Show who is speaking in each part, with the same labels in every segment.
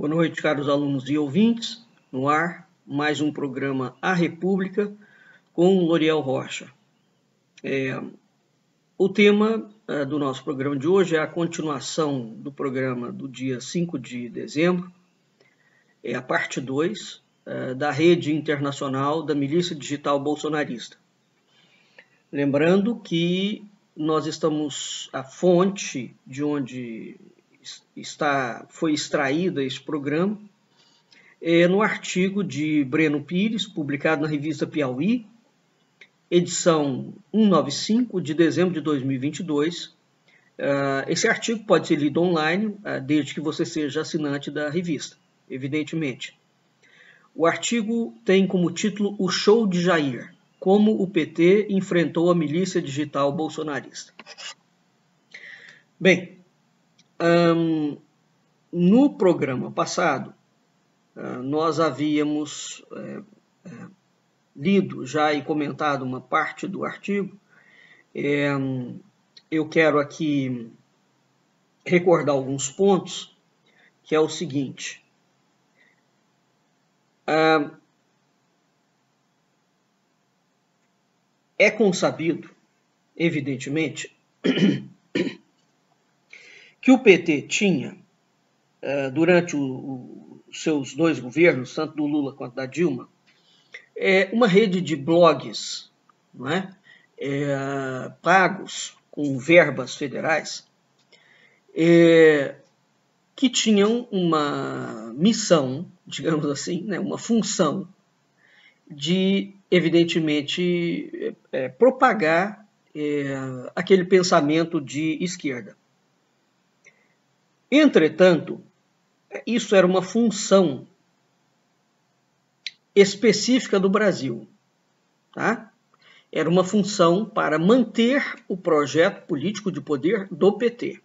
Speaker 1: Boa noite, caros alunos e ouvintes. No ar, mais um programa A República com Loriel Rocha. O tema do nosso programa de hoje é a continuação do programa do dia 5 de dezembro, é a parte 2 da Rede Internacional da Milícia Digital Bolsonarista. Lembrando que nós estamos, a fonte de onde foi extraída esse programa no artigo de Breno Pires, publicado na revista Piauí, edição 195 de dezembro de 2022. Esse artigo pode ser lido online, desde que você seja assinante da revista, evidentemente. O artigo tem como título O Show de Jair, como o PT enfrentou a milícia digital bolsonarista. Bem, no programa passado, nós havíamos lido já e comentado uma parte do artigo. Eu quero aqui recordar alguns pontos, que é o seguinte. É consabido, evidentemente, que o PT tinha, durante os seus dois governos, tanto do Lula quanto da Dilma, uma rede de blogs, não é? Pagos com verbas federais, que tinham uma missão, digamos assim, né, uma função de, evidentemente, propagar aquele pensamento de esquerda. Entretanto, isso era uma função específica do Brasil, tá? Era uma função para manter o projeto político de poder do PT.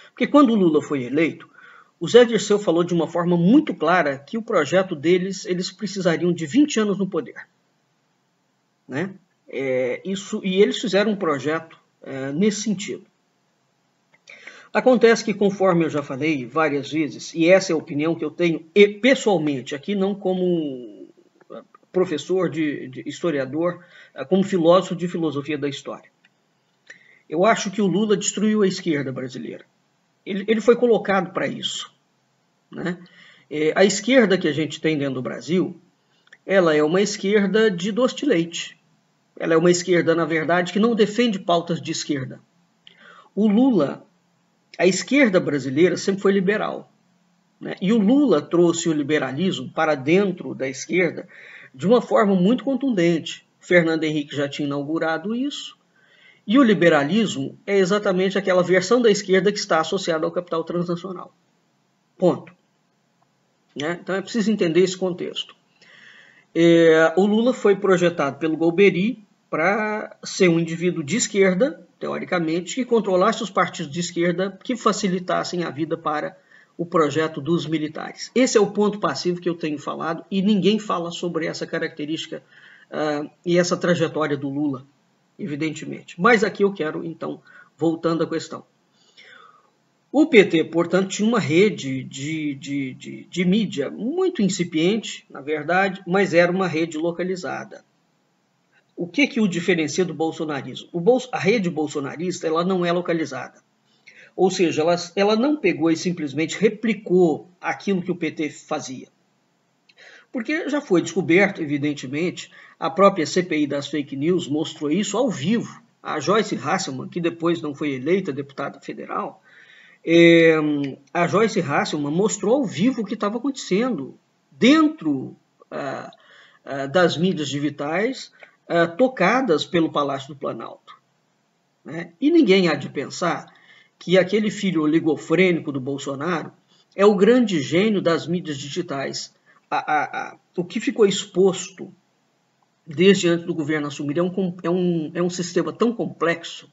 Speaker 1: Porque quando o Lula foi eleito, o Zé Dirceu falou de uma forma muito clara que o projeto deles, eles precisariam de 20 anos no poder, né? E eles fizeram um projeto nesse sentido. Acontece que, conforme eu já falei várias vezes, e essa é a opinião que eu tenho pessoalmente, aqui não como professor de historiador, como filósofo de filosofia da história. Eu acho que o Lula destruiu a esquerda brasileira. Ele foi colocado para isso, né? A esquerda que a gente tem dentro do Brasil, ela é uma esquerda de doce de leite. Ela é uma esquerda, na verdade, que não defende pautas de esquerda. O Lula, a esquerda brasileira sempre foi liberal, né? E o Lula trouxe o liberalismo para dentro da esquerda de uma forma muito contundente. Fernando Henrique já tinha inaugurado isso. E o liberalismo é exatamente aquela versão da esquerda que está associada ao capital transnacional. Ponto. Né? Então é preciso entender esse contexto. O Lula foi projetado pelo Golbery para ser um indivíduo de esquerda, teoricamente, que controlasse os partidos de esquerda que facilitassem a vida para o projeto dos militares. Esse é o ponto passivo que eu tenho falado e ninguém fala sobre essa característica e essa trajetória do Lula, evidentemente. Mas aqui eu quero, então, voltando à questão. O PT, portanto, tinha uma rede de mídia muito incipiente, na verdade, mas era uma rede localizada. O que o diferencia do bolsonarismo? A rede bolsonarista, ela não é localizada. Ou seja, ela não pegou e simplesmente replicou aquilo que o PT fazia. Porque já foi descoberto, evidentemente, a própria CPI das fake news mostrou isso ao vivo. A Joyce Hasselmann, que depois não foi eleita deputada federal, a Joyce Hasselmann mostrou ao vivo o que estava acontecendo dentro das mídias digitais tocadas pelo Palácio do Planalto, né? E ninguém há de pensar que aquele filho oligofrênico do Bolsonaro é o grande gênio das mídias digitais. O que ficou exposto desde antes do governo assumir é um sistema tão complexo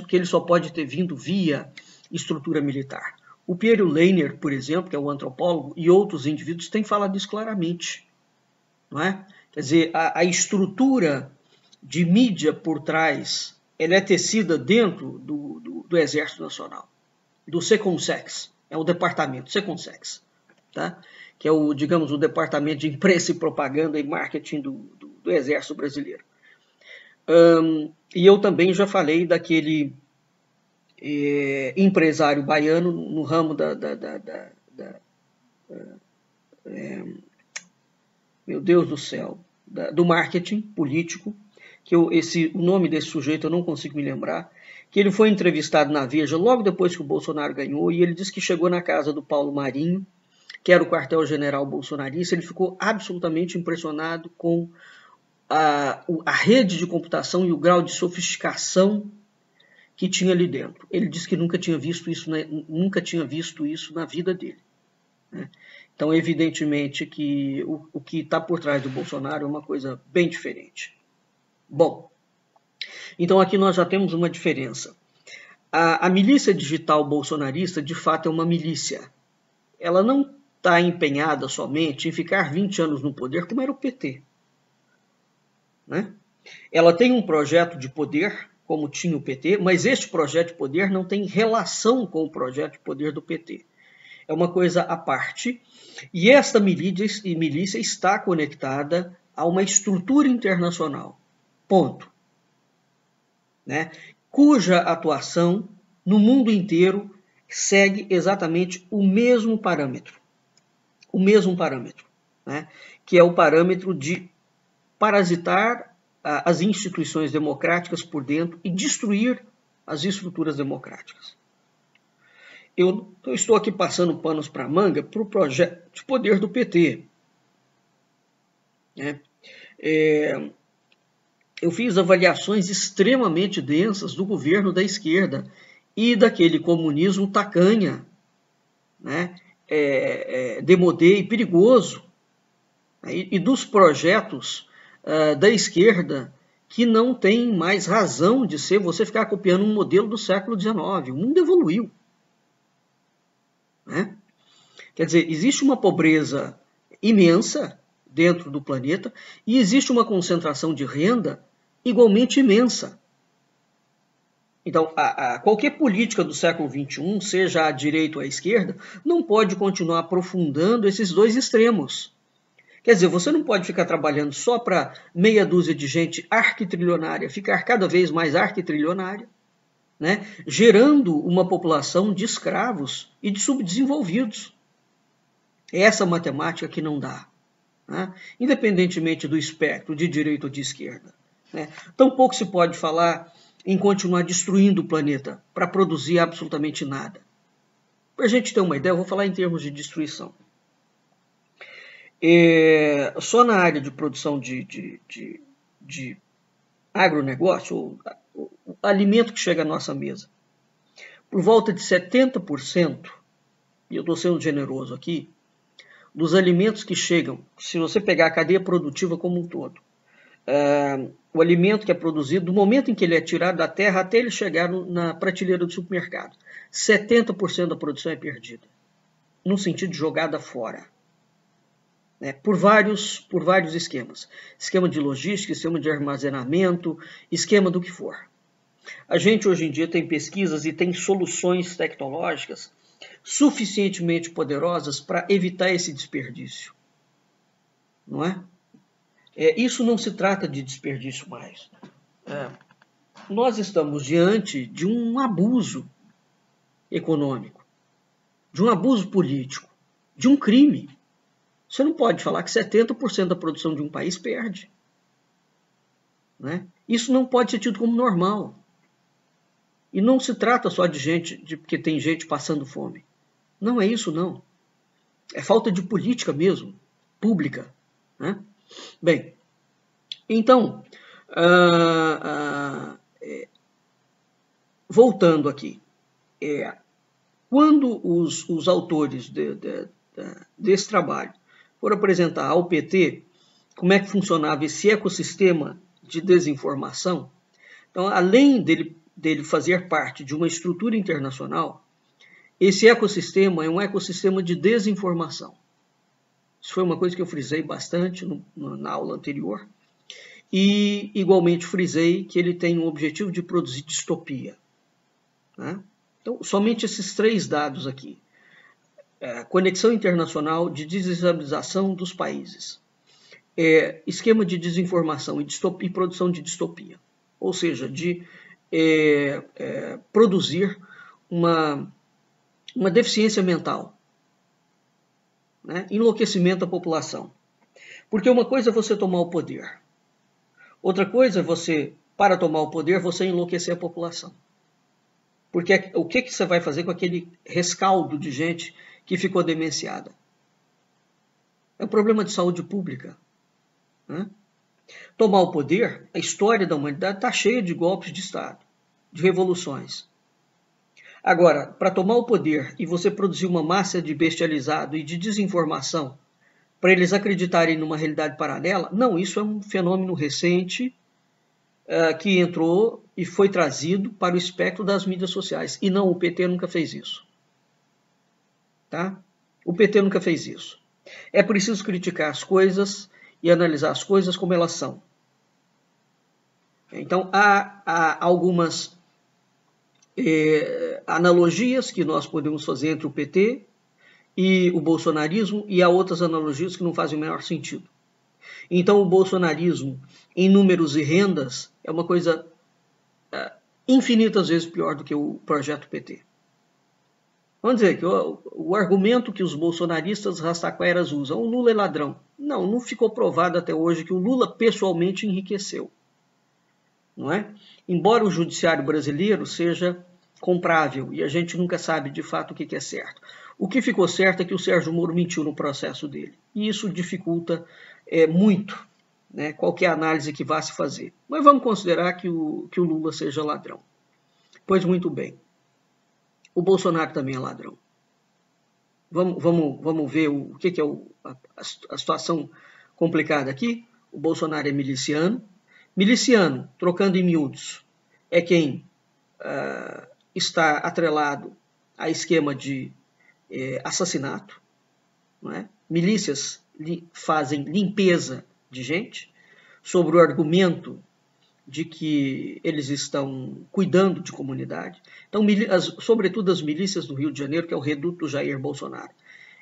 Speaker 1: que ele só pode ter vindo via estrutura militar. O Pierre Leiner, por exemplo, que é o antropólogo, e outros indivíduos têm falado isso claramente, não é? Quer dizer, a estrutura de mídia por trás, ela é tecida dentro do Exército Nacional, do Seconsex, é o departamento Seconsex, tá? Que é o, digamos, o Departamento de Imprensa e Propaganda e Marketing do Exército Brasileiro. E eu também já falei daquele empresário baiano no ramo meu Deus do céu, do marketing político, que o nome desse sujeito eu não consigo me lembrar, que ele foi entrevistado na Veja logo depois que o Bolsonaro ganhou, e ele disse que chegou na casa do Paulo Marinho, que era o quartel-general bolsonarista. Ele ficou absolutamente impressionado com a rede de computação e o grau de sofisticação que tinha ali dentro. Ele disse que nunca tinha visto isso na vida dele, né? Então, evidentemente que o que está por trás do Bolsonaro é uma coisa bem diferente. Bom, então aqui nós já temos uma diferença. A milícia digital bolsonarista, de fato, é uma milícia. Ela não está empenhada somente em ficar 20 anos no poder, como era o PT, né? Ela tem um projeto de poder, como tinha o PT, mas este projeto de poder não tem relação com o projeto de poder do PT. É uma coisa à parte, e esta milícia está conectada a uma estrutura internacional, ponto, né? Cuja atuação no mundo inteiro segue exatamente o mesmo parâmetro, né? Que é o parâmetro de parasitar as instituições democráticas por dentro e destruir as estruturas democráticas. Eu estou aqui passando panos para a manga para o projeto de poder do PT, né? Eu fiz avaliações extremamente densas do governo da esquerda e daquele comunismo tacanha, né? Demodê e perigoso, né? E dos projetos da esquerda que não tem mais razão de ser você ficar copiando um modelo do século XIX. O mundo evoluiu, né? Quer dizer, existe uma pobreza imensa dentro do planeta e existe uma concentração de renda igualmente imensa. Então, qualquer política do século XXI, seja à direita ou à esquerda, não pode continuar aprofundando esses dois extremos. Quer dizer, você não pode ficar trabalhando só para meia dúzia de gente arquitrilionária, ficar cada vez mais arquitrilionária, né? Gerando uma população de escravos e de subdesenvolvidos. É essa matemática que não dá, né? Independentemente do espectro de direita ou de esquerda, né? Tampouco se pode falar em continuar destruindo o planeta para produzir absolutamente nada. Para a gente ter uma ideia, eu vou falar em termos de destruição. Só na área de produção de agronegócio, o alimento que chega à nossa mesa, por volta de 70%, e eu estou sendo generoso aqui, dos alimentos que chegam, se você pegar a cadeia produtiva como um todo, o alimento que é produzido, do momento em que ele é tirado da terra até ele chegar na prateleira do supermercado, 70% da produção é perdida, no sentido de jogada fora, né? Por vários esquemas. Esquema de logística, esquema de armazenamento, esquema do que for. A gente hoje em dia tem pesquisas e tem soluções tecnológicas suficientemente poderosas para evitar esse desperdício, não é? Isso não se trata de desperdício mais. Nós estamos diante de um abuso econômico, de um abuso político, de um crime. Você não pode falar que 70% da produção de um país perde, né? Isso não pode ser tido como normal. E não se trata só de gente, porque tem gente passando fome. Não é isso, não. É falta de política mesmo, pública, né? Bem, então, voltando aqui, quando os autores desse trabalho foram apresentar ao PT como é que funcionava esse ecossistema de desinformação, então, além dele fazer parte de uma estrutura internacional, esse ecossistema é um ecossistema de desinformação. Isso foi uma coisa que eu frisei bastante na aula anterior. E, igualmente, frisei que ele tem o objetivo de produzir distopia, né? Então, somente esses 3 dados aqui. conexão internacional de desestabilização dos países, esquema de desinformação e produção de distopia, ou seja, de produzir uma deficiência mental, né? Enlouquecimento da população. Porque uma coisa é você tomar o poder, outra coisa é você, para tomar o poder, você enlouquecer a população. Porque o que você vai fazer com aquele rescaldo de gente que ficou demenciada? É um problema de saúde pública, né? Tomar o poder, a história da humanidade está cheia de golpes de Estado, de revoluções. Agora, para tomar o poder e você produzir uma massa de bestializado e de desinformação para eles acreditarem numa realidade paralela, não, isso é um fenômeno recente que entrou e foi trazido para o espectro das mídias sociais. E não, o PT nunca fez isso. Tá? O PT nunca fez isso. É preciso criticar as coisas e analisar as coisas como elas são. Então, há algumas analogias que nós podemos fazer entre o PT e o bolsonarismo, e há outras analogias que não fazem o menor sentido. Então, o bolsonarismo, em números e rendas, é uma coisa infinitas vezes pior do que o projeto PT. Vamos dizer que o argumento que os bolsonaristas rastaqueras usam, o Lula é ladrão. Não ficou provado até hoje que o Lula pessoalmente enriqueceu. Não é? Embora o judiciário brasileiro seja comprável e a gente nunca sabe de fato o que é certo. O que ficou certo é que o Sérgio Moro mentiu no processo dele. E isso dificulta muito, né, qualquer análise que vá se fazer. Mas vamos considerar que o Lula seja ladrão. Pois muito bem. O Bolsonaro também é ladrão. Vamos ver o que é a situação complicada aqui. O Bolsonaro é miliciano. Miliciano, trocando em miúdos, é quem está atrelado a esquema de assassinato. Não é? Milícias fazem limpeza de gente, sobre o argumento de que eles estão cuidando de comunidade. Então, sobretudo as milícias do Rio de Janeiro, que é o reduto do Jair Bolsonaro,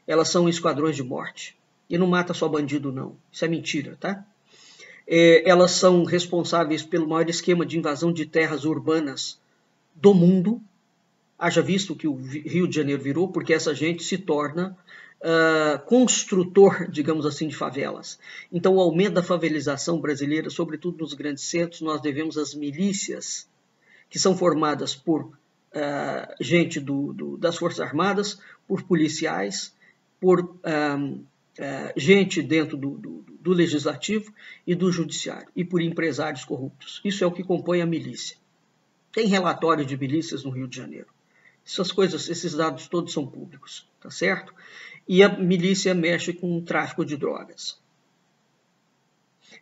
Speaker 1: elas são esquadrões de morte. E não mata só bandido, não. Isso é mentira, tá? Elas são responsáveis pelo maior esquema de invasão de terras urbanas do mundo. Haja visto que o Rio de Janeiro virou, porque essa gente se torna construtor, digamos assim, de favelas. Então, o aumento da favelização brasileira, sobretudo nos grandes centros, nós devemos às milícias, que são formadas por gente das Forças Armadas, por policiais, por gente dentro do Legislativo e do Judiciário, e por empresários corruptos. Isso é o que compõe a milícia. Tem relatório de milícias no Rio de Janeiro. Essas coisas, esses dados todos são públicos, tá certo? E a milícia mexe com o tráfico de drogas.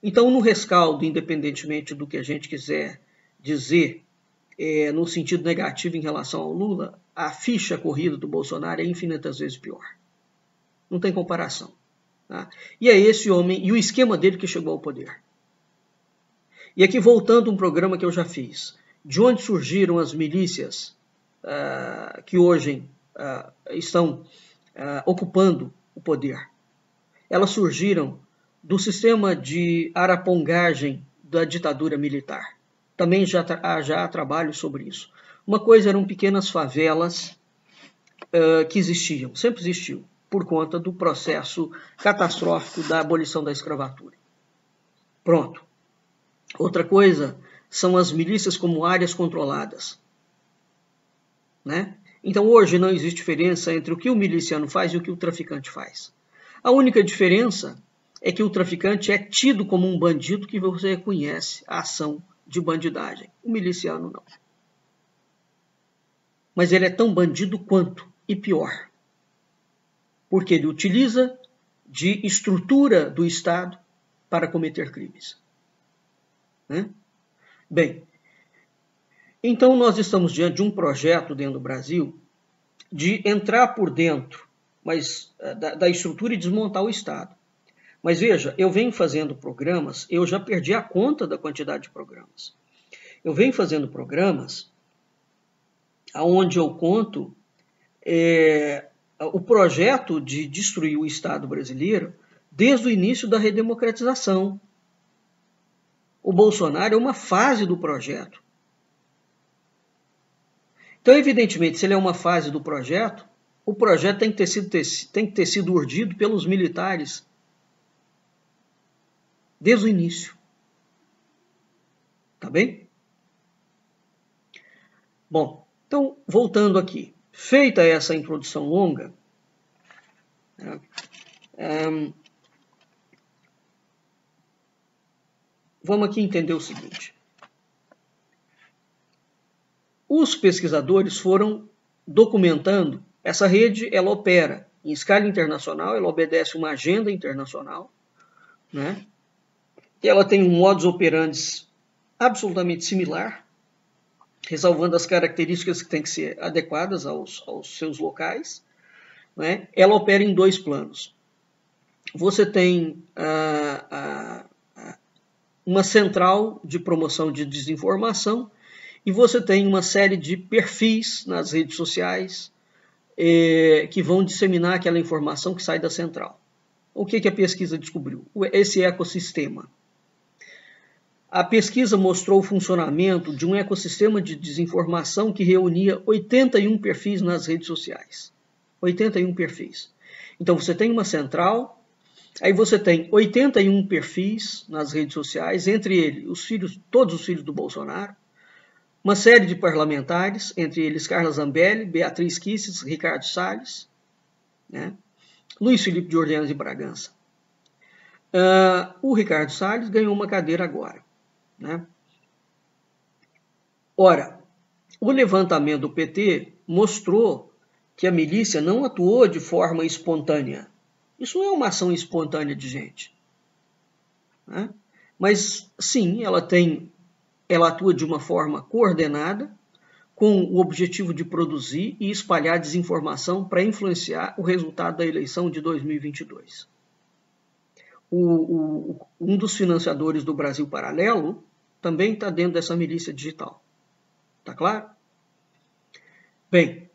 Speaker 1: Então, no rescaldo, independentemente do que a gente quiser dizer no sentido negativo em relação ao Lula, a ficha corrida do Bolsonaro é infinitas vezes pior. Não tem comparação. Tá? E é esse homem e o esquema dele que chegou ao poder. E aqui, voltando a um programa que eu já fiz, de onde surgiram as milícias que hoje estão ocupando o poder. Elas surgiram do sistema de arapongagem da ditadura militar. Também já há trabalho sobre isso. Uma coisa eram pequenas favelas que existiam, sempre existiu, por conta do processo catastrófico da abolição da escravatura. Pronto. Outra coisa são as milícias como áreas controladas, né? Então, hoje não existe diferença entre o que o miliciano faz e o que o traficante faz. A única diferença é que o traficante é tido como um bandido que você reconhece a ação de bandidagem. O miliciano não. Mas ele é tão bandido quanto, e pior. Porque ele utiliza de estrutura do Estado para cometer crimes. Né? Bem, então nós estamos diante de um projeto dentro do Brasil de entrar por dentro da estrutura e desmontar o Estado. Mas veja, eu venho fazendo programas, eu já perdi a conta da quantidade de programas. Eu venho fazendo programas onde eu conto o projeto de destruir o Estado brasileiro desde o início da redemocratização. O Bolsonaro é uma fase do projeto. Então, evidentemente, se ele é uma fase do projeto, o projeto tem que ter sido urdido pelos militares desde o início. Tá bem? Bom, então, voltando aqui. Feita essa introdução longa, vamos aqui entender o seguinte. Os pesquisadores foram documentando. Essa rede, ela opera em escala internacional, ela obedece uma agenda internacional, né? Ela tem um modus operandi absolutamente similar, ressalvando as características que têm que ser adequadas aos seus locais, né? Ela opera em dois planos. Você tem uma central de promoção de desinformação e você tem uma série de perfis nas redes sociais que vão disseminar aquela informação que sai da central. O que a pesquisa descobriu? Esse ecossistema. A pesquisa mostrou o funcionamento de um ecossistema de desinformação que reunia 81 perfis nas redes sociais. 81 perfis. Então você tem uma central, aí você tem 81 perfis nas redes sociais, entre eles todos os filhos do Bolsonaro, uma série de parlamentares, entre eles Carla Zambelli, Beatriz Kisses, Ricardo Salles, né? Luiz Felipe de Orleans e Bragança. O Ricardo Salles ganhou uma cadeira agora, né? Ora, o levantamento do PT mostrou que a milícia não atuou de forma espontânea. Isso não é uma ação espontânea de gente, né? Mas sim, ela atua de uma forma coordenada, com o objetivo de produzir e espalhar desinformação para influenciar o resultado da eleição de 2022. Um dos financiadores do Brasil Paralelo também está dentro dessa milícia digital. Tá claro? Bem,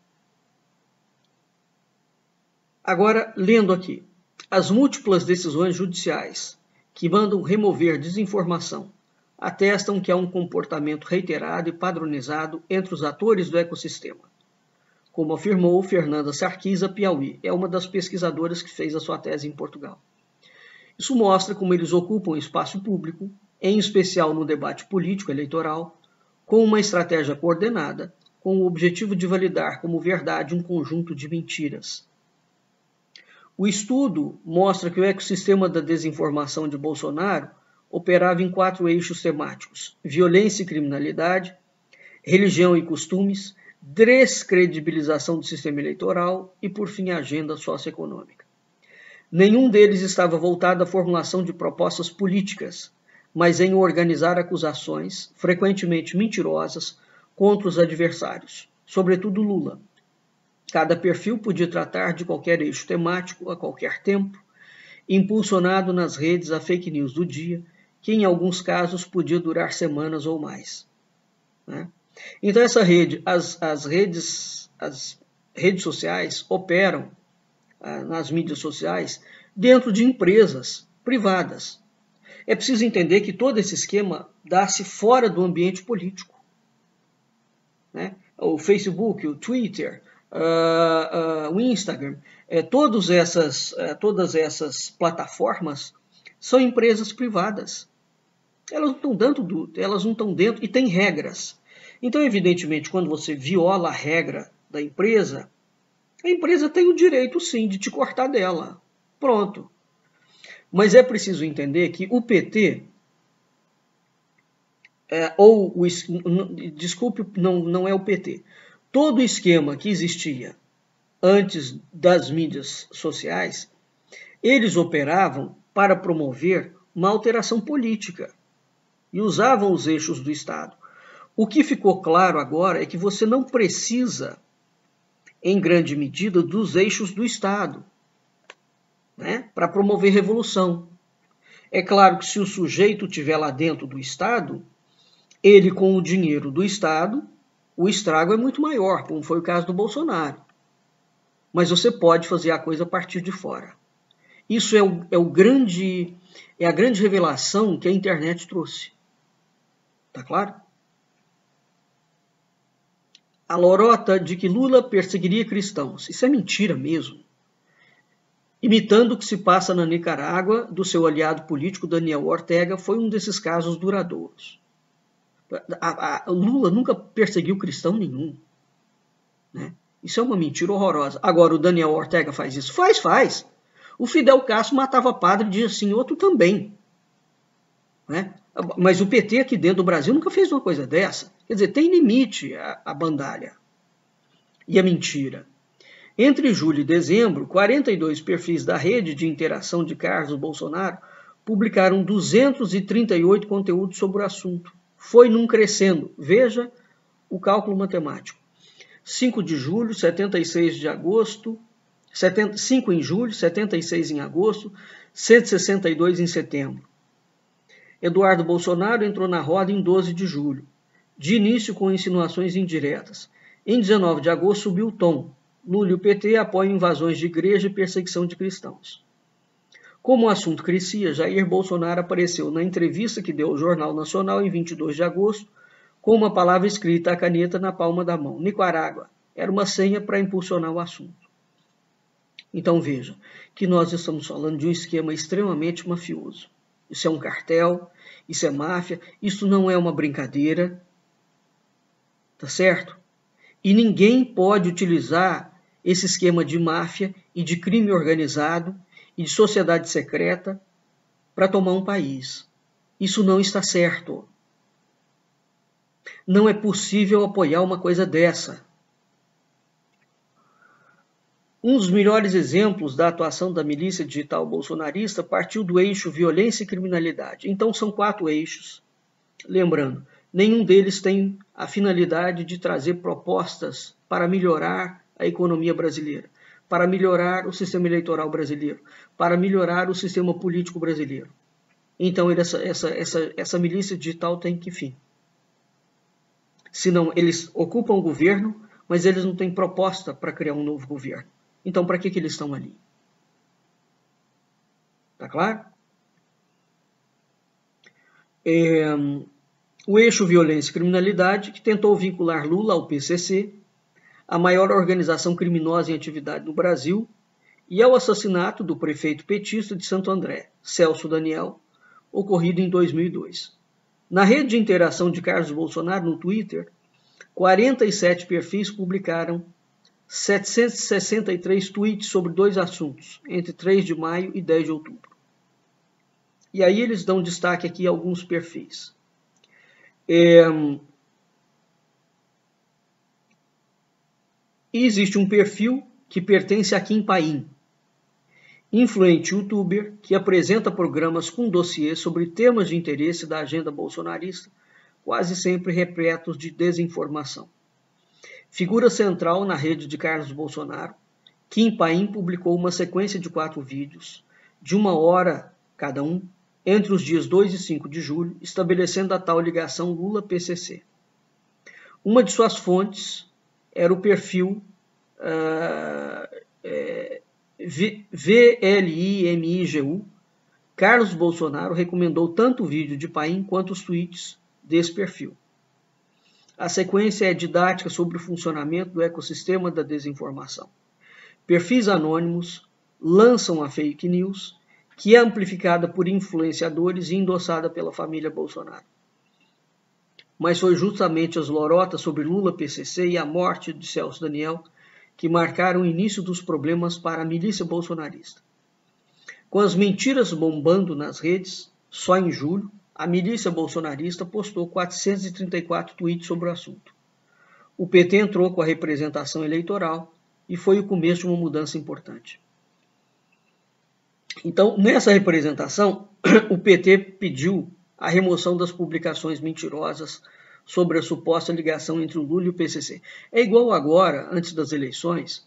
Speaker 1: agora lendo aqui. As múltiplas decisões judiciais que mandam remover desinformação atestam que há um comportamento reiterado e padronizado entre os atores do ecossistema. Como afirmou Fernanda Sarquisa Piauí, é uma das pesquisadoras que fez a sua tese em Portugal. Isso mostra como eles ocupam espaço público, em especial no debate político eleitoral, com uma estratégia coordenada, com o objetivo de validar como verdade um conjunto de mentiras. O estudo mostra que o ecossistema da desinformação de Bolsonaro operava em 4 eixos temáticos: violência e criminalidade, religião e costumes, descredibilização do sistema eleitoral e, por fim, a agenda socioeconômica. Nenhum deles estava voltado à formulação de propostas políticas, mas em organizar acusações, frequentemente mentirosas, contra os adversários, sobretudo Lula. Cada perfil podia tratar de qualquer eixo temático a qualquer tempo, impulsionado nas redes a fake news do dia, que em alguns casos podia durar semanas ou mais, né? Então essa rede, as redes sociais operam nas mídias sociais dentro de empresas privadas. É preciso entender que todo esse esquema dá-se fora do ambiente político, né? O Facebook, o Twitter, o Instagram, todas essas plataformas são empresas privadas. Elas não estão dentro e tem regras. Então, evidentemente, quando você viola a regra da empresa, a empresa tem o direito, sim, de te cortar dela. Pronto. Mas é preciso entender que o PT, desculpe, não é o PT. Todo o esquema que existia antes das mídias sociais, eles operavam para promover uma alteração política e usavam os eixos do Estado. O que ficou claro agora é que você não precisa, em grande medida, dos eixos do Estado, né, para promover revolução. É claro que se o sujeito estiver lá dentro do Estado, ele com o dinheiro do Estado, o estrago é muito maior, como foi o caso do Bolsonaro. mas você pode fazer a coisa a partir de fora. Isso é a grande revelação que a internet trouxe. Tá claro? A lorota de que Lula perseguiria cristãos. Isso é mentira mesmo. Imitando o que se passa na Nicarágua, do seu aliado político Daniel Ortega, foi um desses casos duradouros. Lula nunca perseguiu cristão nenhum. Né? Isso é uma mentira horrorosa. Agora, o Daniel Ortega faz isso? Faz. O Fidel Castro matava padre e dizia assim, outro também. Né? Mas o PT aqui dentro do Brasil nunca fez uma coisa dessa. Quer dizer, tem limite a bandalha e a mentira. Entre julho e dezembro, 42 perfis da rede de interação de Carlos Bolsonaro publicaram 238 conteúdos sobre o assunto. Foi num crescendo. Veja o cálculo matemático. 5 de julho, 76 de agosto, 5 em julho, 76 em agosto, 162 em setembro. Eduardo Bolsonaro entrou na roda em 12 de julho, de início com insinuações indiretas. Em 19 de agosto subiu o tom. Lula e o PT apoiam invasões de igreja e perseguição de cristãos. Como o assunto crescia, Jair Bolsonaro apareceu na entrevista que deu ao Jornal Nacional em 22 de agosto, com uma palavra escrita à caneta na palma da mão. Nicarágua. Era uma senha para impulsionar o assunto. Então veja que nós estamos falando de um esquema extremamente mafioso. Isso é um cartel, isso é máfia, isso não é uma brincadeira, tá certo? E ninguém pode utilizar esse esquema de máfia e de crime organizado e de sociedade secreta para tomar um país. Isso não está certo. Não é possível apoiar uma coisa dessa. Um dos melhores exemplos da atuação da milícia digital bolsonarista partiu do eixo violência e criminalidade. Então são 4 eixos. Lembrando, nenhum deles tem a finalidade de trazer propostas para melhorar a economia brasileira, para melhorar o sistema eleitoral brasileiro, para melhorar o sistema político brasileiro. Então essa milícia digital tem que fim. Senão eles ocupam o governo, mas eles não têm proposta para criar um novo governo. Então, para que eles estão ali? Tá claro? O eixo violência e criminalidade, que tentou vincular Lula ao PCC, a maior organização criminosa em atividade no Brasil, e ao assassinato do prefeito petista de Santo André, Celso Daniel, ocorrido em 2002. Na rede de interação de Carlos Bolsonaro no Twitter, 47 perfis publicaram 763 tweets sobre 2 assuntos, entre 3 de maio e 10 de outubro. E aí eles dão destaque aqui a alguns perfis. E existe um perfil que pertence a Kim Paim, influente youtuber que apresenta programas com dossiês sobre temas de interesse da agenda bolsonarista, quase sempre repletos de desinformação. Figura central na rede de Carlos Bolsonaro, Kim Paim publicou uma sequência de 4 vídeos, de 1 hora cada um, entre os dias 2 e 5 de julho, estabelecendo a tal ligação Lula-PCC. Uma de suas fontes era o perfil VLIMIGU. Carlos Bolsonaro recomendou tanto o vídeo de Paim quanto os tweets desse perfil. A sequência é didática sobre o funcionamento do ecossistema da desinformação. Perfis anônimos lançam a fake news, que é amplificada por influenciadores e endossada pela família Bolsonaro. Mas foi justamente as lorotas sobre Lula-PCC e a morte de Celso Daniel que marcaram o início dos problemas para a milícia bolsonarista. Com as mentiras bombando nas redes, só em julho, a milícia bolsonarista postou 434 tweets sobre o assunto. O PT entrou com a representação eleitoral e foi o começo de uma mudança importante. Então, nessa representação, o PT pediu a remoção das publicações mentirosas sobre a suposta ligação entre o Lula e o PCC. É igual agora, antes das eleições,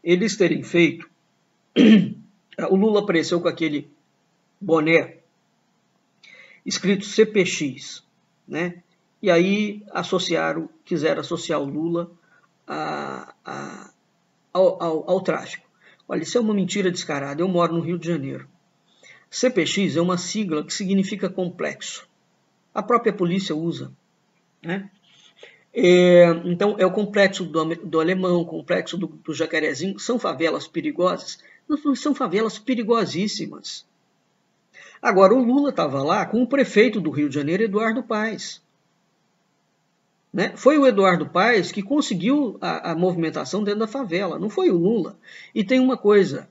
Speaker 1: eles terem feito... O Lula apareceu com aquele boné escrito CPX, né? E aí quiseram associar o Lula ao tráfico. Olha, isso é uma mentira descarada. Eu moro no Rio de Janeiro. CPX é uma sigla que significa complexo. A própria polícia usa, né? Então, é o complexo do Alemão, o complexo do Jacarezinho. São favelas perigosas? Não, são favelas perigosíssimas. Agora, o Lula estava lá com o prefeito do Rio de Janeiro, Eduardo Paes. Né? Foi o Eduardo Paes que conseguiu a movimentação dentro da favela, não foi o Lula. E tem uma coisa,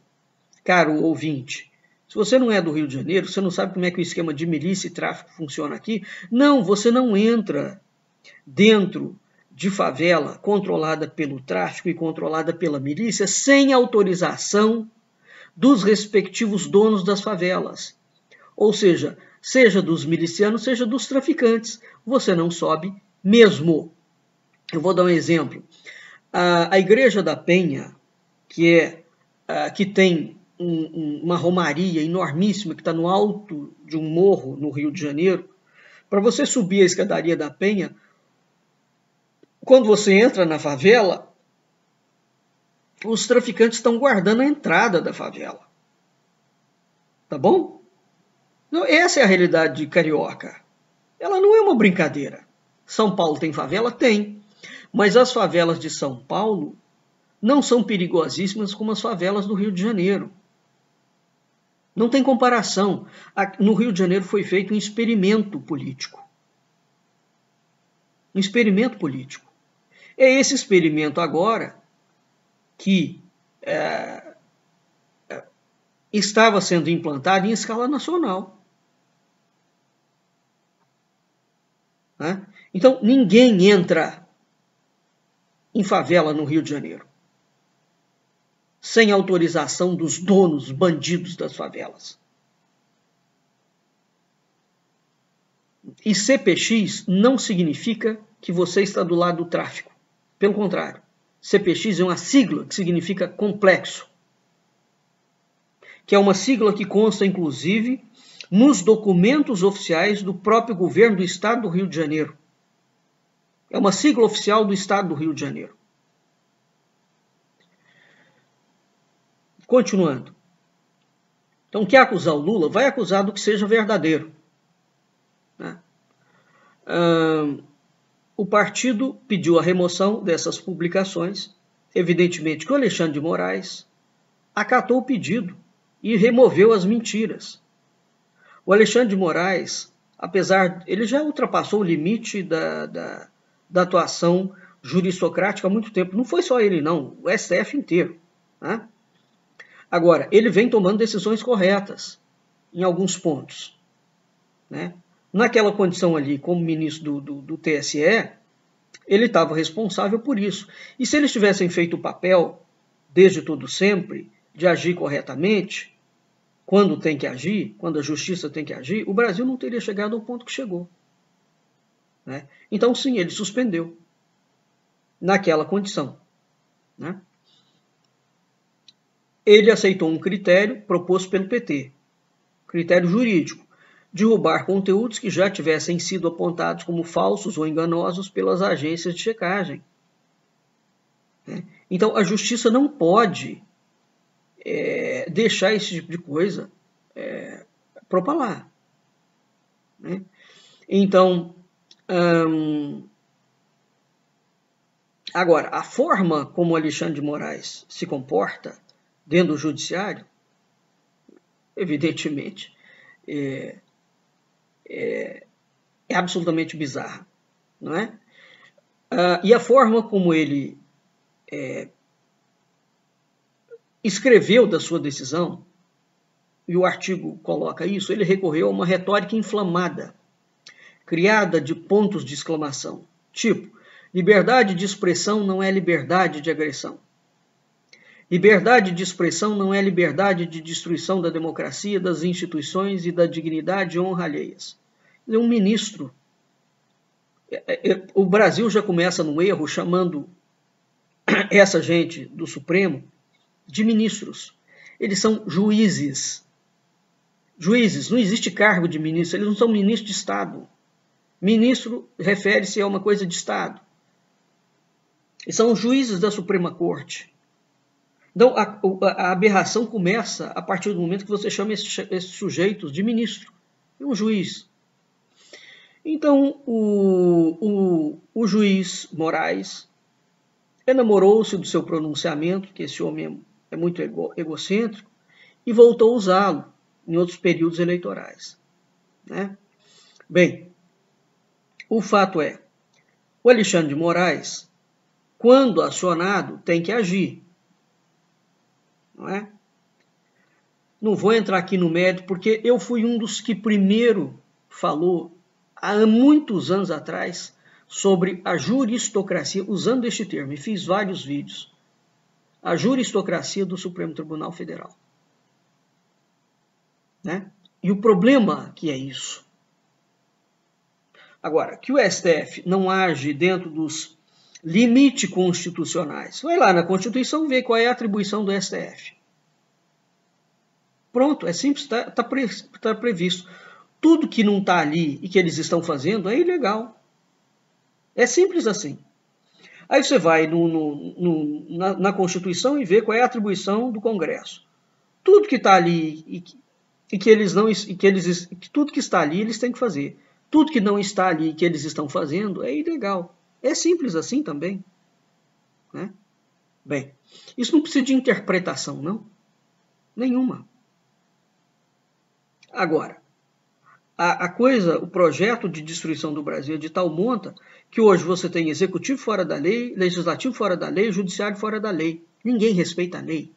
Speaker 1: caro ouvinte, se você não é do Rio de Janeiro, você não sabe como é que o esquema de milícia e tráfico funciona aqui, não, você não entra dentro de favela controlada pelo tráfico e controlada pela milícia sem autorização dos respectivos donos das favelas. Ou seja dos milicianos, seja dos traficantes. Você não sobe mesmo. Eu vou dar um exemplo. A Igreja da Penha, que tem uma romaria enormíssima, que está no alto de um morro no Rio de Janeiro, para você subir a escadaria da Penha, quando você entra na favela, os traficantes estão guardando a entrada da favela. Tá bom? Então, essa é a realidade carioca. Ela não é uma brincadeira. São Paulo tem favela? Tem. Mas as favelas de São Paulo não são perigosíssimas como as favelas do Rio de Janeiro. Não tem comparação. No Rio de Janeiro foi feito um experimento político. Um experimento político. É esse experimento agora que estava sendo implantado em escala nacional. Né? Então, ninguém entra em favela no Rio de Janeiro sem autorização dos donos bandidos das favelas. E CPX não significa que você está do lado do tráfico. Pelo contrário, CPX é uma sigla que significa complexo, que é uma sigla que consta, inclusive, nos documentos oficiais do próprio governo do Estado do Rio de Janeiro. É uma sigla oficial do Estado do Rio de Janeiro. Continuando. Então, quer acusar o Lula? Vai acusar do que seja verdadeiro. Né? O partido pediu a remoção dessas publicações. Evidentemente que o Alexandre de Moraes acatou o pedido e removeu as mentiras. O Alexandre de Moraes, ele já ultrapassou o limite da atuação juristocrática há muito tempo. Não foi só ele, não. O STF inteiro. Né? Agora, ele vem tomando decisões corretas em alguns pontos. Né? Naquela condição ali, como ministro do TSE, ele estava responsável por isso. E se eles tivessem feito o papel, desde todo sempre, de agir corretamente, quando tem que agir, quando a justiça tem que agir, o Brasil não teria chegado ao ponto que chegou. Né? Então, sim, ele suspendeu naquela condição. Né? Ele aceitou um critério proposto pelo PT, critério jurídico, derrubar conteúdos que já tivessem sido apontados como falsos ou enganosos pelas agências de checagem. Né? Então, a justiça não pode deixar esse tipo de coisa propalar. Né? Então, agora, a forma como Alexandre de Moraes se comporta dentro do judiciário, evidentemente, é absolutamente bizarra. Não é? E a forma como ele escreveu da sua decisão, e o artigo coloca isso, ele recorreu a uma retórica inflamada, criada de pontos de exclamação, tipo, liberdade de expressão não é liberdade de agressão. Liberdade de expressão não é liberdade de destruição da democracia, das instituições e da dignidade e honra alheias. Ele é um ministro. O Brasil já começa no erro chamando essa gente do Supremo de ministros. Eles são juízes. Juízes, não existe cargo de ministro, eles não são ministros de Estado. Ministro refere-se a uma coisa de Estado. Eles são juízes da Suprema Corte. Então, a aberração começa a partir do momento que você chama esses sujeitos de ministro, um juiz. Então, o juiz Moraes enamorou-se do seu pronunciamento, que esse homem é muito egocêntrico, e voltou a usá-lo em outros períodos eleitorais, né? Bem, o fato é, o Alexandre de Moraes, quando acionado, tem que agir, não é? Não vou entrar aqui no mérito, porque eu fui um dos que primeiro falou, há muitos anos atrás, sobre a juristocracia, usando este termo, e fiz vários vídeos. A juristocracia do Supremo Tribunal Federal, né? E o problema que é isso. Agora, que o STF não age dentro dos limites constitucionais. Vai lá na Constituição ver qual é a atribuição do STF. Pronto, é simples, está previsto. Tudo que não está ali e que eles estão fazendo é ilegal. É simples assim. Aí você vai na Constituição e vê qual é a atribuição do Congresso. Tudo que está ali tudo que está ali eles têm que fazer. Tudo que não está ali e que eles estão fazendo é ilegal. É simples assim também, né? Bem, isso não precisa de interpretação, não. Nenhuma. Agora, o projeto de destruição do Brasil é de tal monta que hoje você tem executivo fora da lei, legislativo fora da lei, judiciário fora da lei. Ninguém respeita a lei.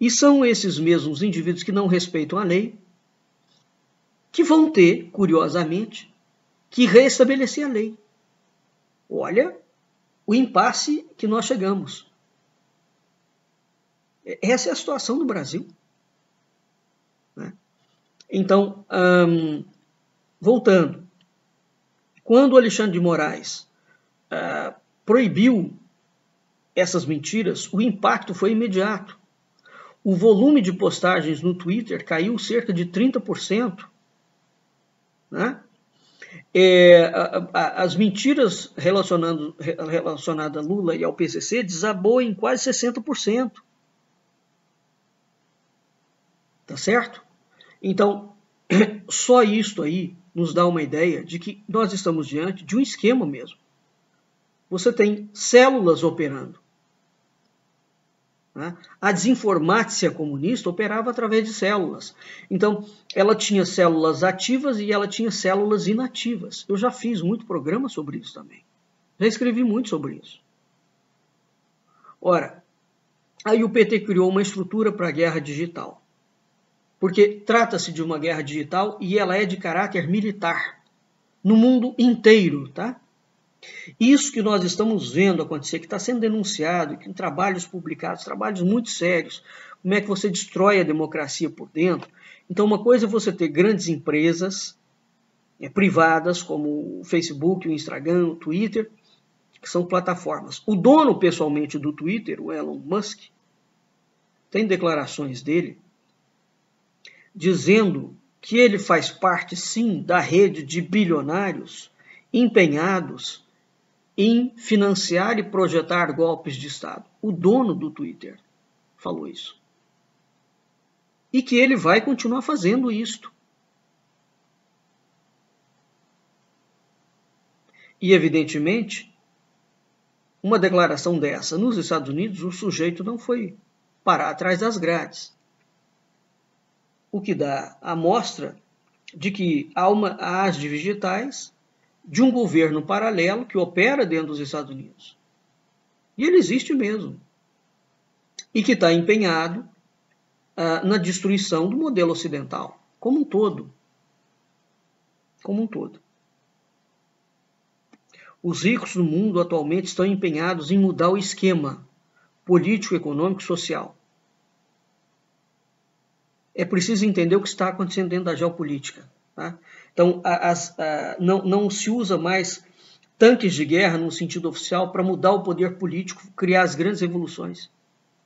Speaker 1: E são esses mesmos indivíduos que não respeitam a lei que vão ter, curiosamente, que restabelecer a lei. Olha o impasse que nós chegamos. Essa é a situação do Brasil, né? Então, voltando, quando o Alexandre de Moraes proibiu essas mentiras, o impacto foi imediato. O volume de postagens no Twitter caiu cerca de 30%. Né? As mentiras relacionadas a Lula e ao PCC desabou em quase 60%. Tá certo? Então, só isto aí nos dá uma ideia de que nós estamos diante de um esquema mesmo. Você tem células operando. Né? A desinformácia comunista operava através de células. Então, ela tinha células ativas e ela tinha células inativas. Eu já fiz muito programa sobre isso também. Já escrevi muito sobre isso. Ora, aí o PT criou uma estrutura para a guerra digital. Porque trata-se de uma guerra digital e ela é de caráter militar. No mundo inteiro, tá? Isso que nós estamos vendo acontecer, que está sendo denunciado, que em trabalhos publicados, trabalhos muito sérios, como é que você destrói a democracia por dentro. Então, uma coisa é você ter grandes empresas privadas, como o Facebook, o Instagram, o Twitter, que são plataformas. O dono, pessoalmente, do Twitter, o Elon Musk, tem declarações dele dizendo que ele faz parte, sim, da rede de bilionários empenhados em financiar e projetar golpes de Estado. O dono do Twitter falou isso. E que ele vai continuar fazendo isto. E, evidentemente, uma declaração dessa nos Estados Unidos, o sujeito não foi parar atrás das grades. O que dá a mostra de que há as digitais de um governo paralelo que opera dentro dos Estados Unidos. E ele existe mesmo. E que está empenhado na destruição do modelo ocidental, como um todo. Como um todo. Os ricos do mundo atualmente estão empenhados em mudar o esquema político, econômico e social. É preciso entender o que está acontecendo dentro da geopolítica. Tá? Então, não se usa mais tanques de guerra no sentido oficial para mudar o poder político, criar as grandes revoluções.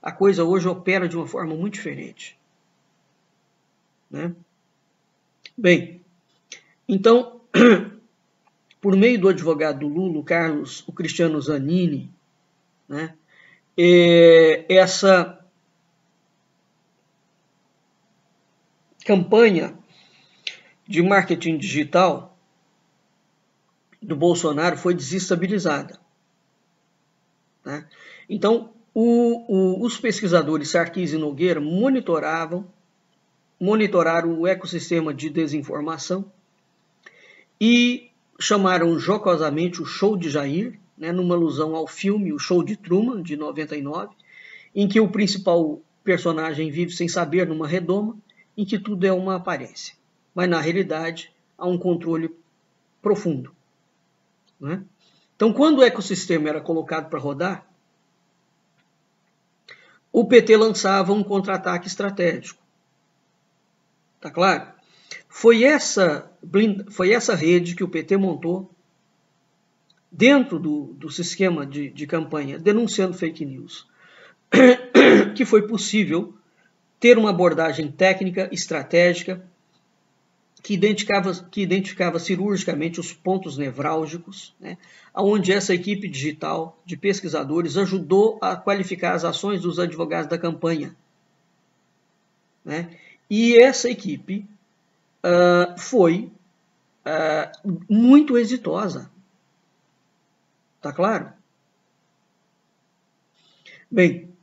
Speaker 1: A coisa hoje opera de uma forma muito diferente. Né? Bem, então, por meio do advogado do Lula, o Cristiano Zanini, né, essa campanha de marketing digital do Bolsonaro foi desestabilizada, né? Então, os pesquisadores Sarkis e Nogueira monitoraram o ecossistema de desinformação e chamaram jocosamente o Show de Jair, né, numa alusão ao filme O Show de Truman, de 99, em que o principal personagem vive sem saber numa redoma, em que tudo é uma aparência. Mas, na realidade, há um controle profundo, né? Então, quando o ecossistema era colocado para rodar, o PT lançava um contra-ataque estratégico. Tá claro? Foi essa rede que o PT montou dentro do sistema de campanha, denunciando fake news, que foi possível ter uma abordagem técnica, estratégica, que identificava cirurgicamente os pontos nevrálgicos, né, onde essa equipe digital de pesquisadores ajudou a qualificar as ações dos advogados da campanha, né? E essa equipe foi muito exitosa. Tá claro? Bem,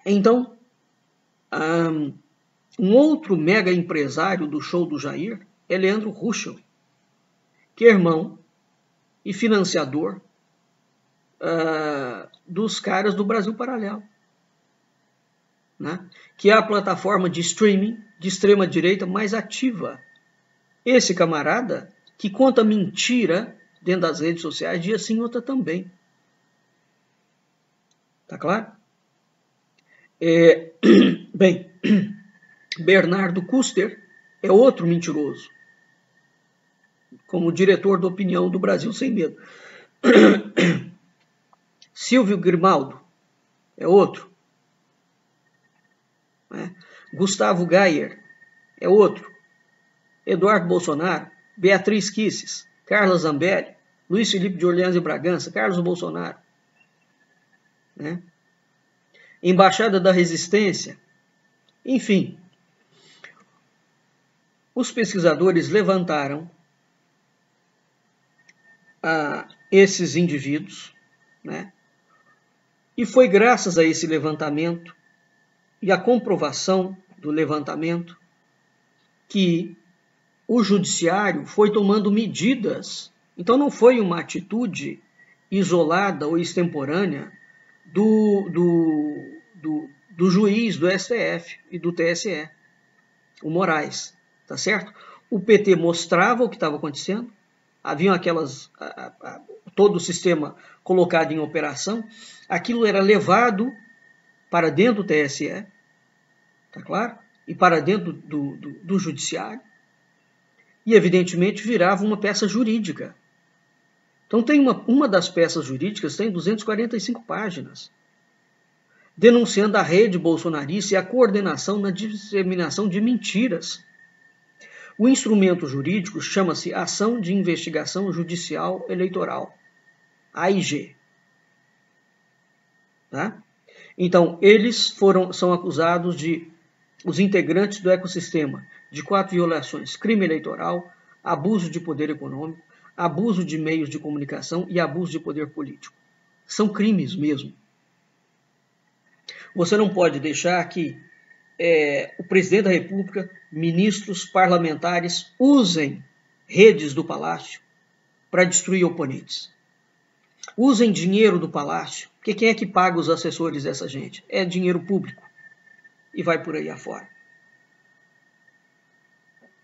Speaker 1: então, um outro mega empresário do Show do Jair é Leandro Ruschel, que é irmão e financiador dos caras do Brasil Paralelo, né? Que é a plataforma de streaming de extrema-direita mais ativa. Esse camarada que conta mentira dentro das redes sociais, dia sim, outra também. Tá claro? Bem, Bernardo Custer é outro mentiroso, como diretor da Opinião do Brasil Sem Medo. Silvio Grimaldo é outro. Né? Gustavo Gayer é outro. Eduardo Bolsonaro, Beatriz Kisses, Carla Zambelli, Luiz Felipe de Orleans e Bragança, Carlos Bolsonaro, né? Embaixada da Resistência, enfim. Os pesquisadores levantaram esses indivíduos, né? E foi graças a esse levantamento e à comprovação do levantamento que o judiciário foi tomando medidas. Então não foi uma atitude isolada ou extemporânea do juiz do STF e do TSE, o Moraes, tá certo? O PT mostrava o que estava acontecendo, haviam todo o sistema colocado em operação, aquilo era levado para dentro do TSE, tá claro? E para dentro do judiciário, e evidentemente virava uma peça jurídica. Então tem uma das peças jurídicas tem 245 páginas, denunciando a rede bolsonarista e a coordenação na disseminação de mentiras. O instrumento jurídico chama-se Ação de Investigação Judicial Eleitoral, AIG. Tá? Então, eles são acusados os integrantes do ecossistema, de 4 violações: crime eleitoral, abuso de poder econômico, abuso de meios de comunicação e abuso de poder político. São crimes mesmo. Você não pode deixar que o presidente da República, ministros, parlamentares usem redes do Palácio para destruir oponentes. Usem dinheiro do Palácio, porque quem é que paga os assessores dessa gente? É dinheiro público. E vai por aí afora.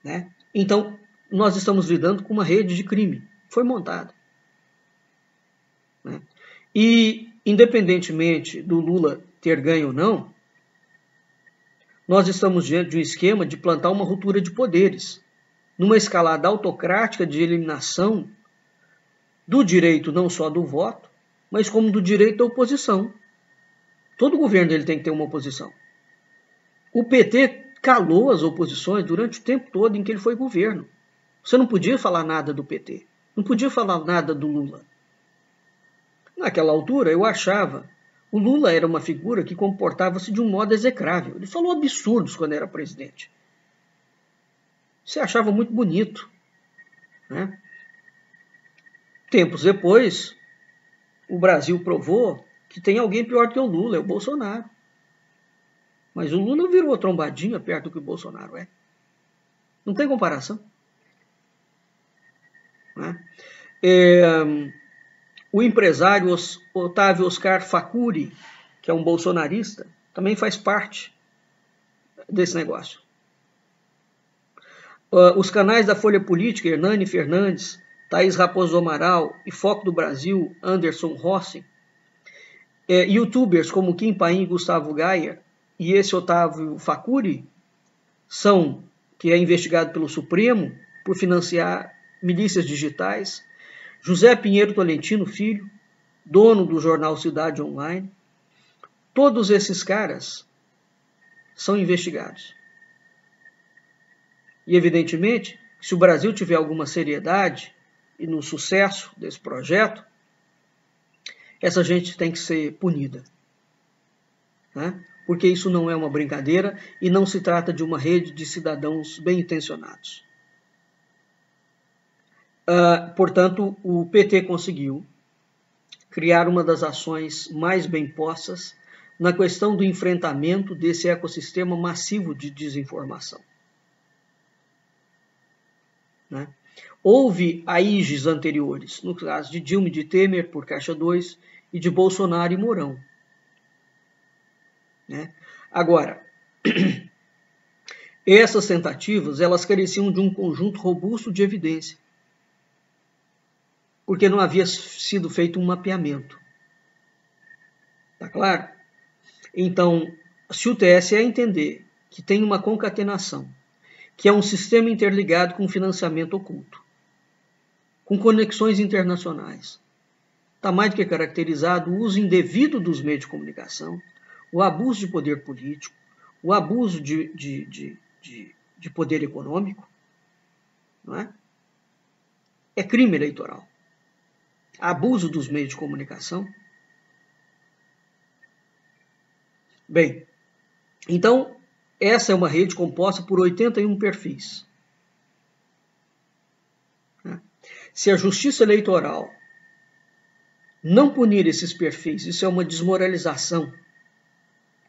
Speaker 1: Né? Então, nós estamos lidando com uma rede de crime. Foi montada. Né? E, independentemente do Lula ter ganho ou não, nós estamos diante de um esquema de plantar uma ruptura de poderes, numa escalada autocrática de eliminação do direito não só do voto, mas como do direito da oposição. Todo governo dele tem que ter uma oposição. O PT calou as oposições durante o tempo todo em que ele foi governo. Você não podia falar nada do PT, não podia falar nada do Lula. Naquela altura, eu achava O Lula era uma figura que comportava-se de um modo execrável. Ele falou absurdos quando era presidente. Se achava muito bonito, né? Tempos depois, o Brasil provou que tem alguém pior que o Lula, é o Bolsonaro. Mas o Lula virou trombadinha perto do que o Bolsonaro é. Não tem comparação. Né? O empresário Otávio Oscar Facuri, que é um bolsonarista, também faz parte desse negócio. Os canais da Folha Política, Hernani Fernandes, Thaís Raposo Amaral e Foco do Brasil, Anderson Rossi, youtubers como Kim Paim e Gustavo Gaia, e esse Otávio Facuri, que é investigado pelo Supremo por financiar milícias digitais, José Pinheiro Tolentino Filho, dono do jornal Cidade Online, todos esses caras são investigados. E, evidentemente, se o Brasil tiver alguma seriedade e no sucesso desse projeto, essa gente tem que ser punida. Né? Porque isso não é uma brincadeira e não se trata de uma rede de cidadãos bem-intencionados. Portanto, o PT conseguiu criar uma das ações mais bem postas na questão do enfrentamento desse ecossistema massivo de desinformação. Né? Houve AIGs anteriores, no caso de Dilma e de Temer por Caixa 2 e de Bolsonaro e Mourão. Né? Agora, essas tentativas elas careciam de um conjunto robusto de evidência, porque não havia sido feito um mapeamento. Tá claro? Então, se o TSE entender que tem uma concatenação, que é um sistema interligado com financiamento oculto, com conexões internacionais, está mais do que caracterizado o uso indevido dos meios de comunicação, o abuso de poder político, o abuso de poder econômico, não é? É crime eleitoral. Abuso dos meios de comunicação. Bem, então, essa é uma rede composta por 81 perfis. Se a Justiça Eleitoral não punir esses perfis, isso é uma desmoralização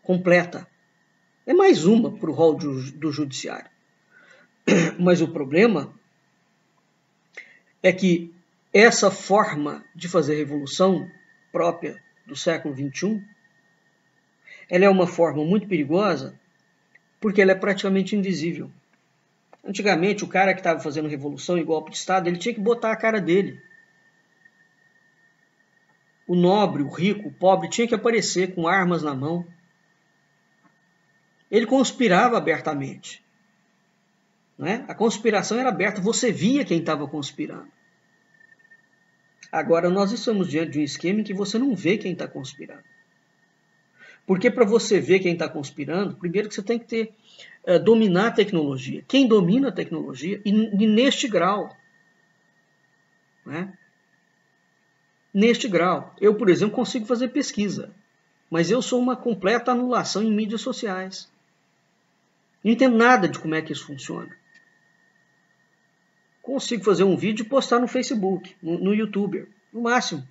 Speaker 1: completa. É mais uma para o rol do Judiciário. Mas o problema é que essa forma de fazer revolução própria do século XXI, ela é uma forma muito perigosa porque ela é praticamente invisível. Antigamente, o cara que estava fazendo revolução e golpe de Estado, ele tinha que botar a cara dele. O nobre, o rico, o pobre tinha que aparecer com armas na mão. Ele conspirava abertamente. Né? A conspiração era aberta, você via quem estava conspirando. Agora, nós estamos diante de um esquema em que você não vê quem está conspirando. Porque para você ver quem está conspirando, primeiro que você tem que dominar a tecnologia. Quem domina a tecnologia, e neste grau. Né? Neste grau. Eu, por exemplo, consigo fazer pesquisa, mas eu sou uma completa anulação em mídias sociais. Não entendo nada de como é que isso funciona. Consigo fazer um vídeo e postar no Facebook, no YouTube, no máximo.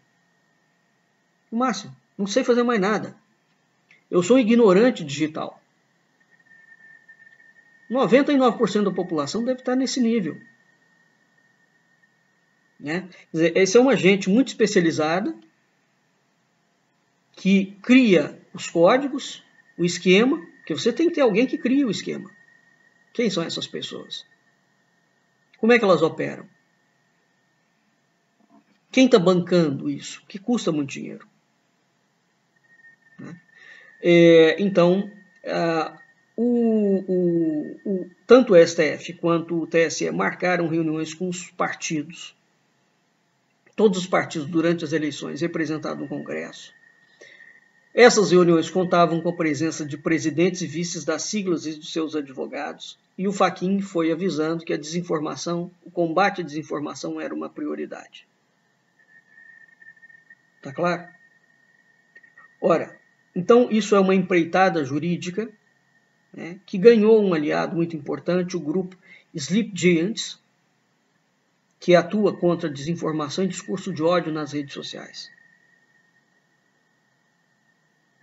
Speaker 1: No máximo. Não sei fazer mais nada. Eu sou um ignorante digital. 99% da população deve estar nesse nível. Né? Quer dizer, essa é uma gente muito especializada que cria os códigos, o esquema, porque você tem que ter alguém que cria o esquema. Quem são essas pessoas? Como é que elas operam? Quem está bancando isso? Que custa muito dinheiro. Né? Então, tanto o STF quanto o TSE marcaram reuniões com os partidos. Todos os partidos durante as eleições representados no Congresso. Essas reuniões contavam com a presença de presidentes e vices das siglas e dos seus advogados, e o Fachin foi avisando que a desinformação, o combate à desinformação era uma prioridade. Tá claro? Ora, Então, isso é uma empreitada jurídica, né, que ganhou um aliado muito importante, o grupo Sleep Giants, que atua contra desinformação e discurso de ódio nas redes sociais.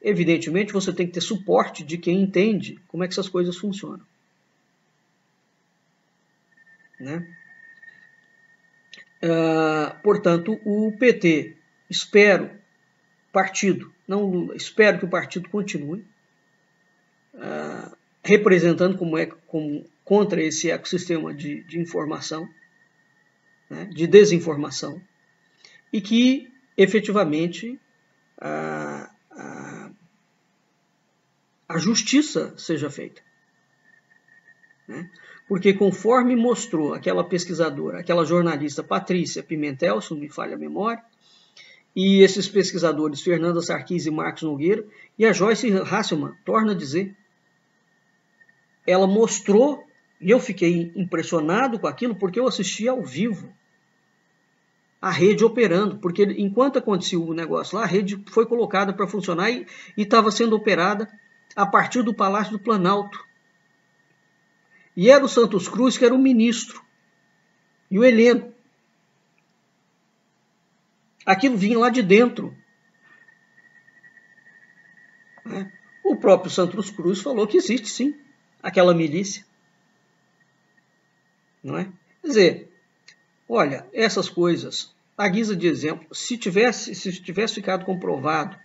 Speaker 1: Evidentemente, você tem que ter suporte de quem entende como é que essas coisas funcionam, né? Portanto, o PT, partido, não Lula, espero que o partido continue representando como contra esse ecossistema de informação, né, de desinformação, e que efetivamente a justiça seja feita, né? Porque conforme mostrou aquela pesquisadora, aquela jornalista Patrícia Pimentel, se não me falha a memória, e esses pesquisadores Fernanda Sarkis e Marcos Nogueira, e a Joyce Hasselman torna a dizer, ela mostrou, e eu fiquei impressionado com aquilo, porque eu assisti ao vivo a rede operando, porque enquanto acontecia o negócio lá, a rede foi colocada para funcionar e estava sendo operada a partir do Palácio do Planalto. E era o Santos Cruz que era o ministro, e o Heleno. Aquilo vinha lá de dentro, né? O próprio Santos Cruz falou que existe sim aquela milícia, não é? Quer dizer, olha, essas coisas, à guisa de exemplo, se tivesse ficado comprovado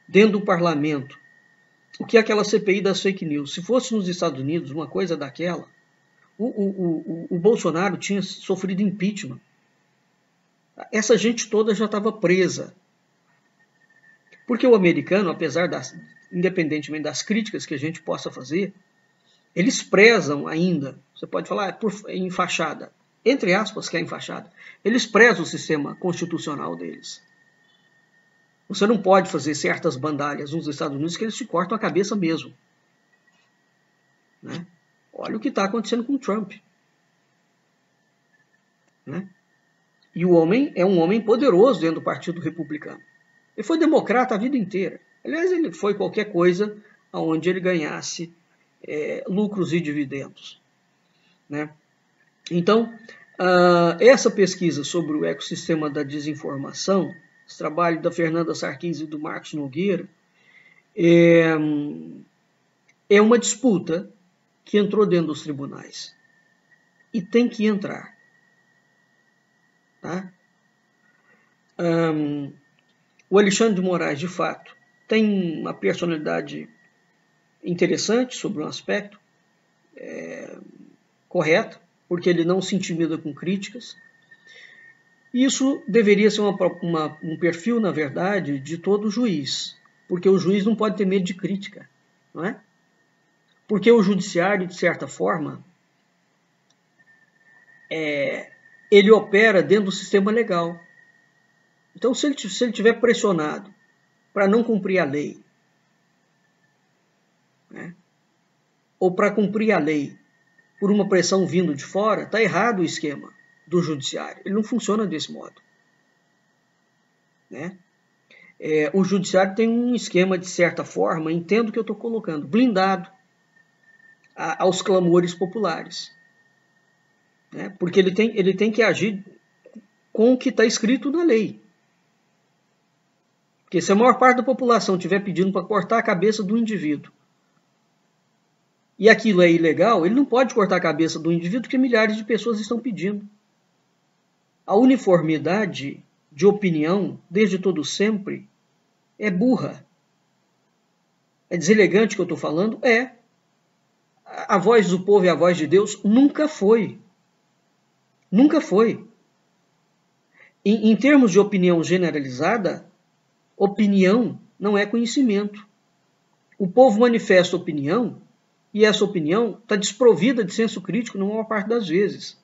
Speaker 1: dentro do parlamento o que é aquela CPI das fake news, se fosse nos Estados Unidos uma coisa daquela, o Bolsonaro tinha sofrido impeachment. Essa gente toda já estava presa. Porque o americano, independentemente das críticas que a gente possa fazer, eles prezam ainda, você pode falar em fachada, entre aspas que é em fachada, eles prezam o sistema constitucional deles. Você não pode fazer certas bandalhas nos Estados Unidos que eles te cortam a cabeça mesmo, né? Olha o que está acontecendo com o Trump, né? E o homem é um homem poderoso dentro do Partido Republicano. Ele foi democrata a vida inteira. Aliás, ele foi qualquer coisa onde ele ganhasse lucros e dividendos, né? Então, essa pesquisa sobre o ecossistema da desinformação, esse trabalho da Fernanda Sarkis e do Marcos Nogueira, é uma disputa que entrou dentro dos tribunais e tem que entrar, tá? O Alexandre de Moraes, de fato, tem uma personalidade interessante sobre um aspecto correto, porque ele não se intimida com críticas. Isso deveria ser um perfil, na verdade, de todo juiz, porque o juiz não pode ter medo de crítica, não é? Porque o judiciário, de certa forma, ele opera dentro do sistema legal. Então, se ele estiver pressionado para não cumprir a lei, né, ou para cumprir a lei por uma pressão vindo de fora, está errado o esquema do judiciário. Ele não funciona desse modo, né? O judiciário tem um esquema, de certa forma, entendo o que eu estou colocando, blindado aos clamores populares, né? Porque ele tem que agir com o que está escrito na lei. Porque se a maior parte da população estiver pedindo para cortar a cabeça do indivíduo e aquilo é ilegal, ele não pode cortar a cabeça do indivíduo porque milhares de pessoas estão pedindo. A uniformidade de opinião, desde todo sempre, é burra. É deselegante que eu estou falando? É. A voz do povo e a voz de Deus nunca foi. Nunca foi. Em termos de opinião generalizada, opinião não é conhecimento. O povo manifesta opinião e essa opinião está desprovida de senso crítico na maior parte das vezes.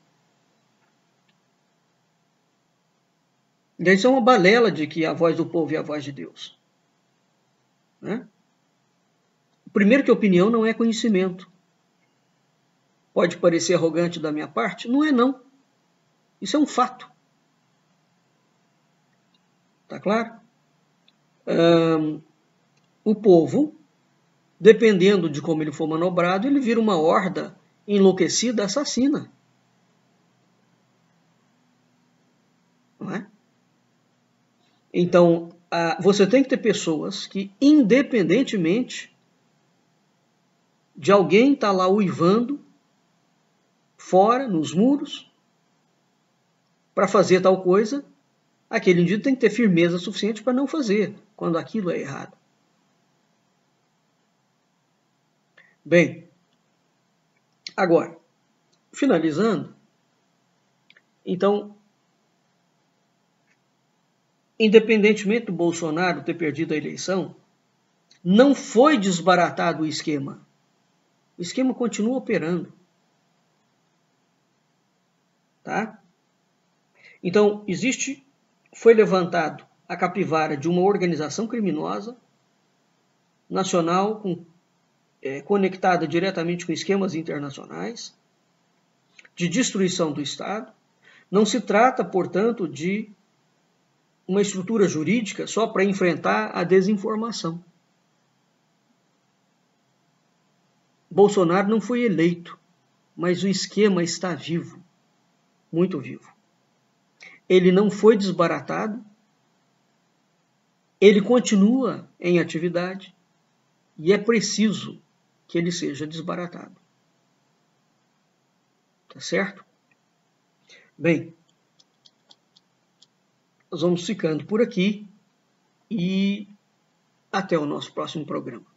Speaker 1: E isso é uma balela de que a voz do povo é a voz de Deus, né? Primeiro que opinião não é conhecimento. Pode parecer arrogante da minha parte? Não é não. Isso é um fato. Tá claro? o povo, dependendo de como ele for manobrado, ele vira uma horda enlouquecida, assassina. Não é? Então, você tem que ter pessoas que, independentemente de alguém estar lá uivando, fora, nos muros, para fazer tal coisa, aquele indivíduo tem que ter firmeza suficiente para não fazer, quando aquilo é errado. Bem, agora, finalizando, então, independentemente do Bolsonaro ter perdido a eleição, não foi desbaratado o esquema. O esquema continua operando. Tá? Então, foi levantado a capivara de uma organização criminosa nacional conectada diretamente com esquemas internacionais de destruição do Estado. Não se trata, portanto, de uma estrutura jurídica só para enfrentar a desinformação. Bolsonaro não foi eleito, mas o esquema está vivo, muito vivo. Ele não foi desbaratado, ele continua em atividade e é preciso que ele seja desbaratado. Tá certo? Bem, nós vamos ficando por aqui e até o nosso próximo programa.